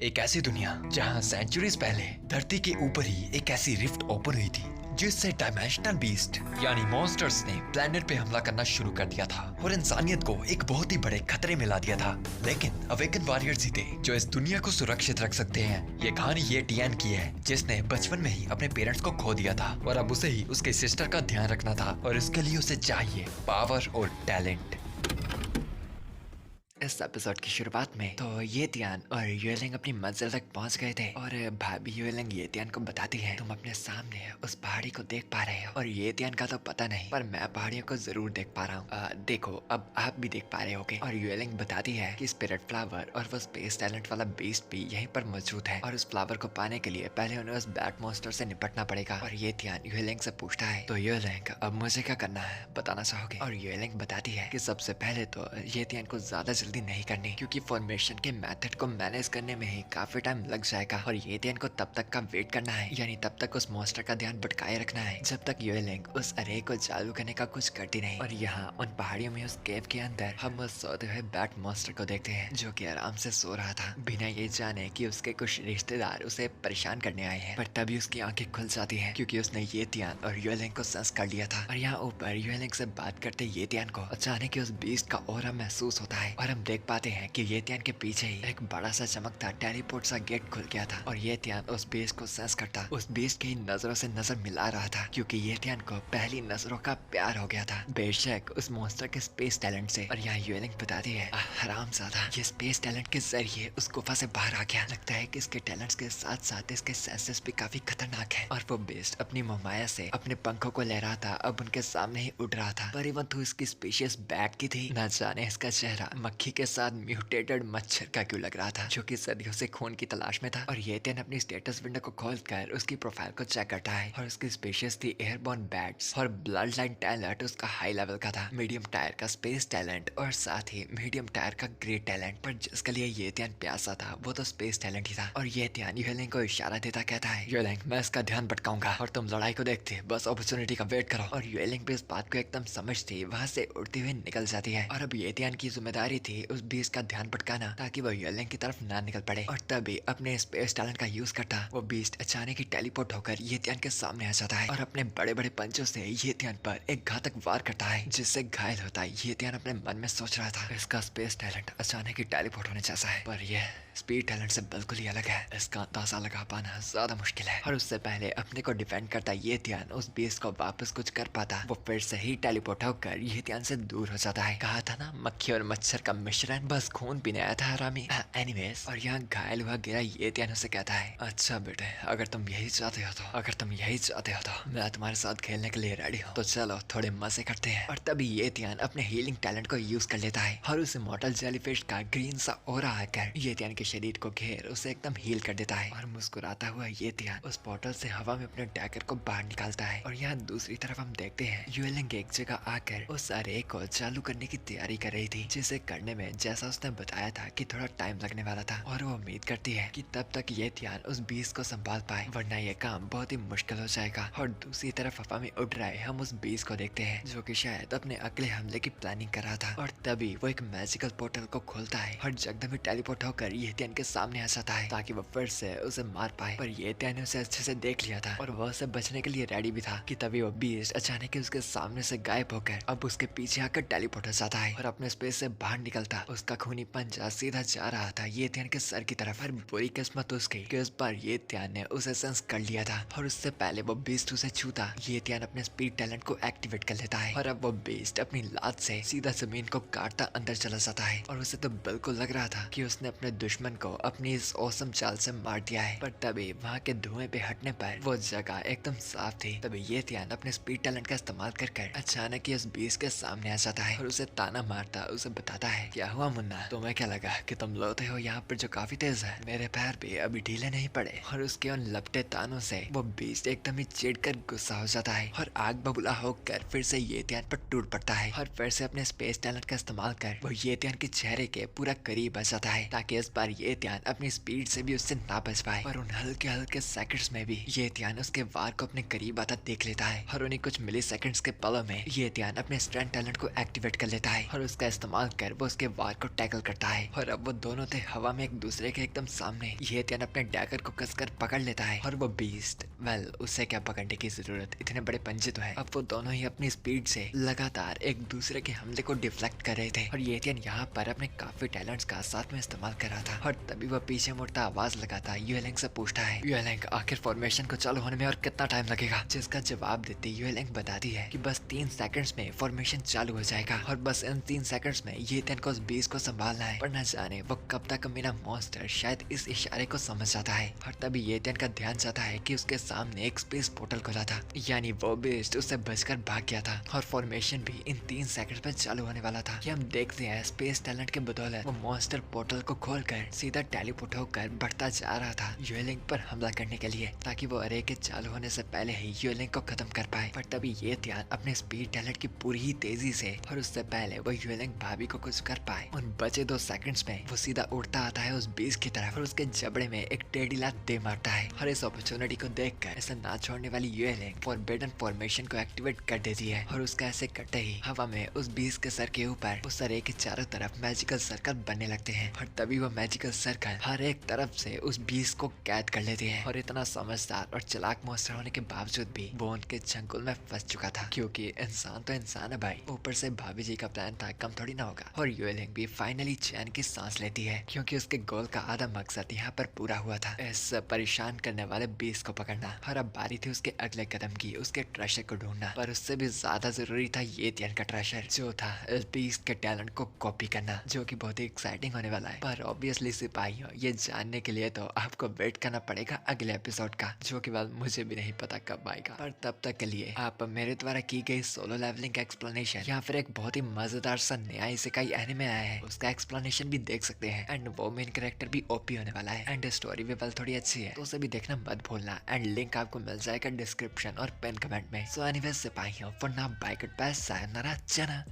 एक ऐसी दुनिया जहां सेंचुरीज पहले धरती के ऊपर ही एक ऐसी रिफ्ट ओपन हुई थी जिससे डायमेंशनल बीस्ट यानी मॉन्स्टर्स ने प्लेनेट पे हमला करना शुरू कर दिया था और इंसानियत को एक बहुत ही बड़े खतरे में ला दिया था। लेकिन अवेकन वॉरियर्स ही थे जो इस दुनिया को सुरक्षित रख सकते हैं। ये कहानी ये टियान की है जिसने बचपन में ही अपने पेरेंट्स को खो दिया था और अब उसे ही उसके सिस्टर का ध्यान रखना था और इसके लिए उसे चाहिए पावर और टैलेंट। इस एपिसोड की शुरुआत में तो ये तियान और युएलिंग अपनी मंजिल तक पहुंच गए थे और भाभी युएलिंग ये तियान को बताती है तुम अपने सामने उस पहाड़ी को देख पा रहे हो और ये तियान का तो पता नहीं पर मैं पहाड़ियों को जरूर देख पा रहा हूँ। देखो अब आप भी देख पा रहे होगे। और युएलिंग बताती है कि स्पिरिट फ्लावर और वो स्पेस टैलेंट वाला बीस्ट भी यहीं पर मौजूद है और उस फ्लावर को पाने के लिए पहले उन्हें उस बैट मॉन्स्टर से निपटना पड़ेगा। और ये तियान युएलिंग से पूछता है तो युएलिंग अब मुझे क्या करना है बताना चाहोगे? और युएलिंग बताती है कि सबसे पहले तो ये तियान को ज्यादा जल्दी नहीं करनी क्योंकि फॉर्मेशन के मेथड को मैनेज करने में ही काफी टाइम लग जाएगा और ये तियान को तब तक का वेट करना है यानी तब तक उस मॉन्स्टर का ध्यान भटकाए रखना है जब तक युएलिंग उस अरे को चालू करने का कुछ करती नहीं। और यहाँ उन पहाड़ियों में उस केव के अंदर हम उस सोते हुए बैट मॉन्स्टर को देखते हैं जो कि आराम से सो रहा था बिना ये जाने कि उसके कुछ रिश्तेदार उसे परेशान करने आए हैं। पर तभी उसकी आंखें खुल जाती हैं क्योंकि उसने ये तियान और युएलिंग को सेंस कर लिया था। और यहाँ ऊपर युएलिंग से बात करते ये तियान को अचानक उस बीस्ट का ऑरा महसूस होता है और हम देख पाते हैं कि ये तियान के पीछे ही एक बड़ा सा चमकता टेलीपोर्ट सा गेट खुल गया था और ये तियान उस बीस्ट को सेंस करता उस बीस्ट की नजरों से नजर मिला रहा था क्योंकि ये तियान को पहली नजरों का प्यार हो गया था बेशक उस मॉन्स्टर के स्पेस टैलेंट से। और यहाँ युएलिंग बताती है हरामजादा ये स्पेस टैलेंट के जरिए उस गुफा से बाहर आ गया। लगता है कि इसके टैलेंट्स के साथ साथ इसके सेंसेस भी काफी खतरनाक है। और वो बेस्ट अपनी मोमाया से अपने पंखों को लहरा था अब उनके सामने ही उड़ रहा था पर इवन तो इसकी स्पीशीज बैट की थी न जाने इसका चेहरा मक्खी के साथ म्यूटेटेड मच्छर का क्यों लग रहा था जो कि सदियों से खून की तलाश में था। और ये तियान अपनी स्टेटस विंडो को खोलकर उसकी प्रोफाइल को चेक करता है और उसकी स्पीशीज थी एयरबोर्न बैट्स और ब्लड लाइन टैलेंट उसका हाई लेवल का था, मीडियम टायर का स्पेस टैलेंट और साथ ही मीडियम टायर का ग्रेट टैलेंट। पर जिसके लिए ये तियान प्यासा था वो तो स्पेस टैलेंट ही था। और ये तियान युएलिंग को इशारा देता कहता है युएलिंग मैं इसका ध्यान भटकाऊंगा और तुम लड़ाई को देखते बस अपॉर्चुनिटी का वेट करो। और युएलिंग भी इस बात को एकदम समझती वहां से उड़ती हुई निकल जाती है और अब ये तियान की जिम्मेदारी थी उस बीस्ट का ध्यान भटकाना ताकि वो युएलिंग की तरफ ना निकल पड़े। और तभी अपने स्पेस टैलेंट का यूज करता वो बीस्ट अचानक ही टेलीपोर्ट होकर ये तियान के सामने आ जाता है और अपने बड़े बड़े पंचों से ये तियान पर एक घातक वार करता है जिससे घायल होता है। ये तियान अपने मन में सोच रहा था इसका स्पेस टैलेंट अचानक ही टेलीपोर्ट होने जैसा है पर यह स्पीड टैलेंट से बिल्कुल ही अलग है, इसका अंदाजा लगा पाना ज्यादा मुश्किल है। और उससे पहले अपने को डिफेंड करता ये तियान उस बीस्ट को वापस कुछ कर पाता वो फिर से ही टेलीपोर्ट होकर ये तियान से दूर हो जाता है। कहा था ना मक्खी और मच्छर का मिश्रण बस खून पीने आया था हरामी। एनीवेज और यहाँ घायल हुआ गिरा ये तियान उसे कहता है अच्छा बेटे अगर तुम यही चाहते हो तो मैं तुम्हारे साथ खेलने के लिए रेडी हूँ तो चलो थोड़े मजे करते हैं। और तभी ये तियान अपने हीलिंग टैलेंट को यूज कर लेता है और उस इमॉर्टल जेलीफिश का ग्रीन सा ऑरा आकर ये तियान के शरीर को घेर उसे एकदम हील कर देता है। और मुस्कुराता हुआ ये तियान उस पोर्टल से हवा में अपने डैगर को बाहर निकालता है। और यहाँ दूसरी तरफ हम देखते हैं युएलिंग एक जगह आकर उस अरे को चालू करने की तैयारी कर रही थी जिसे करने में जैसा उसने बताया था कि थोड़ा टाइम लगने वाला था और वो उम्मीद करती है कि तब तक ये तियान उस बीस्ट को संभाल पाए वरना ये काम बहुत ही मुश्किल हो जाएगा। और दूसरी तरफ हवा में उड़ रहे हम उस बीस्ट को देखते हैं जो कि शायद अपने अगले हमले की प्लानिंग कर रहा था। और तभी वो एक मैजिकल पोर्टल को खोलता है और जगदम ही टेलीपोर्ट होकर ये तियान के सामने आ जाता है ताकि वो फिर से उसे मार पाए। पर ये तियान ने उसे अच्छे से देख लिया था और वह उसे बचने के लिए रेडी भी था कि तभी वो बीस्ट अचानक उसके सामने से गायब होकर अब उसके पीछे आकर टेलीपोर्ट हो जाता है और अपने स्पेस से बाहर निकलता उसका खूनी पंजा सीधा जा रहा था ये तियान के सर की तरफ। और बुरी किस्मत उसकी कि उस बार ये तियान ने उसे सेंस कर लिया था और उससे पहले वो बीस्ट उसे छूता ये तियान अपने स्पीड टैलेंट को एक्टिवेट कर लेता है और अब वो बीस्ट अपनी लात से सीधा जमीन को काटता अंदर चला जाता है। और उसे तो बिल्कुल लग रहा था कि उसने अपने दुश्मन को अपनी इस औसम चाल से मार दिया है। पर तभी वहाँ के धुएं पे हटने पर वो जगह एकदम साफ थी। तभी ये तियान अपने स्पीड टैलेंट का इस्तेमाल कर अचानक ही उस बीस्ट के सामने आ जाता है और उसे ताना मारता उसे बताता है क्या हुआ मुन्ना तुम्हें क्या लगा कि तुम लोते हो यहाँ पर जो काफी तेज है, मेरे पैर भी अभी ढीले नहीं पड़े। और उसके उन लपटे तानों से वो बीस्ट एकदम ही चिढ़कर गुस्सा हो जाता है और आग बबूला होकर फिर से ये तियान पर टूट पड़ता है और फिर से अपने स्पेस टैलेंट का इस्तेमाल कर वो ये तियान के चेहरे के पूरा करीब आ जाता है ताकि इस बार ये ध्यान अपनी स्पीड से भी उससे ना बच पाए और उन हल्के हल्के सेकंड्स में भी ये ध्यान उसके वार को अपने करीब आता देख लेता है और उन्हीं कुछ मिली सेकंड्स के पलों में ये ध्यान अपने स्ट्रेंथ टैलेंट को एक्टिवेट कर लेता है और उसका इस्तेमाल कर वो उसके वार को टैकल करता है और अब वो दोनों थे हवा में एक दूसरे के एकदम सामने। ये ध्यान अपने डैगर को कसकर पकड़ लेता है और वो बीस्ट उसे क्या पकड़ने की जरूरत, इतने बड़े पंजे तो है। अब वो दोनों ही अपनी स्पीड से लगातार एक दूसरे के हमले को डिफ्लेक्ट कर रहे थे और ये ध्यान यहाँ पर अपने काफी टैलेंट्स का साथ में इस्तेमाल कर रहा था और तभी वो पीछे मुड़ता आवाज लगाता यूएलिंग से पूछता है, यूएलिंग आखिर फॉर्मेशन को चालू होने में और कितना टाइम लगेगा? जिसका जवाब देते यूएलिंग बताती है कि बस 3 सेकंड्स में फॉर्मेशन चालू हो जाएगा और बस इन 3 सेकंड्स में ये ध्यान को उस बीस को संभालना है, पर न जाने वो कब तक मेरा मॉन्स्टर शायद इस इशारे को समझ जाता है और तभी ये ध्यान का ध्यान जाता है कि उसके सामने एक स्पेस पोर्टल खुला था, यानी वो बीस्ट उससे बचकर भाग गया था और फॉर्मेशन भी इन 3 सेकंड्स में चालू होने वाला था। हम देखते हैं स्पेस टैलेंट के बदौलत वो मॉन्स्टर पोर्टल को खोलकर सीधा टेलीपोर्ट होकर बढ़ता जा रहा था यूएलिंग पर हमला करने के लिए, ताकि वो अरे के चालू होने से पहले ही यूएलिंग को खत्म कर पाए। पर तभी ये ध्यान अपने स्पीड टैलेंट की पूरी ही तेजी से और उससे पहले वो यूएलिंग भाभी को कुछ कर पाए उन बचे 2 सेकंड्स में वो सीधा उड़ता आता है उस बीस की तरफ और उसके जबड़े में एक टेढ़ी लात दे मारता है और इस अपॉर्चुनिटी को देखकर ऐसा ना छोड़ने वाली यूएलिंग फॉरबिडन फॉर्मेशन को एक्टिवेट कर देती है और उसका ऐसे करते ही हवा में उस बीस के सर के ऊपर उस अरे के चारों तरफ मैजिकल सर्कल बनने लगते हैं और तभी वो मैजिकल सर्कल हर एक तरफ से उस बीस को कैद कर लेते हैं और इतना समझदार और चालाक मॉन्स्टर होने के बावजूद भी वो उनके चंगुल में फंस चुका था, क्योंकि इंसान तो इंसान है भाई, ऊपर से भाभी जी का प्लान था कम थोड़ी ना होगा। और यूएलिंग भी फाइनली चैन की सांस लेती है क्योंकि उसके गोल का आधा मकसद यहाँ पर पूरा हुआ था, इस परेशान करने वाले बीस को पकड़ना। और अब बारी थी उसके अगले कदम की, उसके ट्रेशर को ढूंढना, पर उससे भी ज्यादा जरूरी था ये ध्यान का ट्रेशर जो था इस बीस के टैलेंट को कॉपी करना, जो कि बहुत ही एक्साइटिंग होने वाला है। पर ऑब्वियसली सिपाहियों ये जानने के लिए तो आपको वेट करना पड़ेगा अगले एपिसोड का, जो कि बात मुझे भी नहीं पता कब आएगा। पर तब तक के लिए आप मेरे द्वारा की गई सोलो लेवलिंग का एक्सप्लेनेशन या फिर एक बहुत ही मजेदार सा नया इसेकाई एनिमे आया है उसका एक्सप्लेनेशन भी देख सकते हैं एंड वो मेन कैरेक्टर भी ओपी होने वाला है एंड स्टोरी भी थोड़ी अच्छी है, तो उसे भी देखना मत भूलना एंड लिंक आपको मिल जाएगा डिस्क्रिप्शन और पिन कमेंट में। सो एनीवेज सिपाहियों for now bye good bye सायोनारा चना।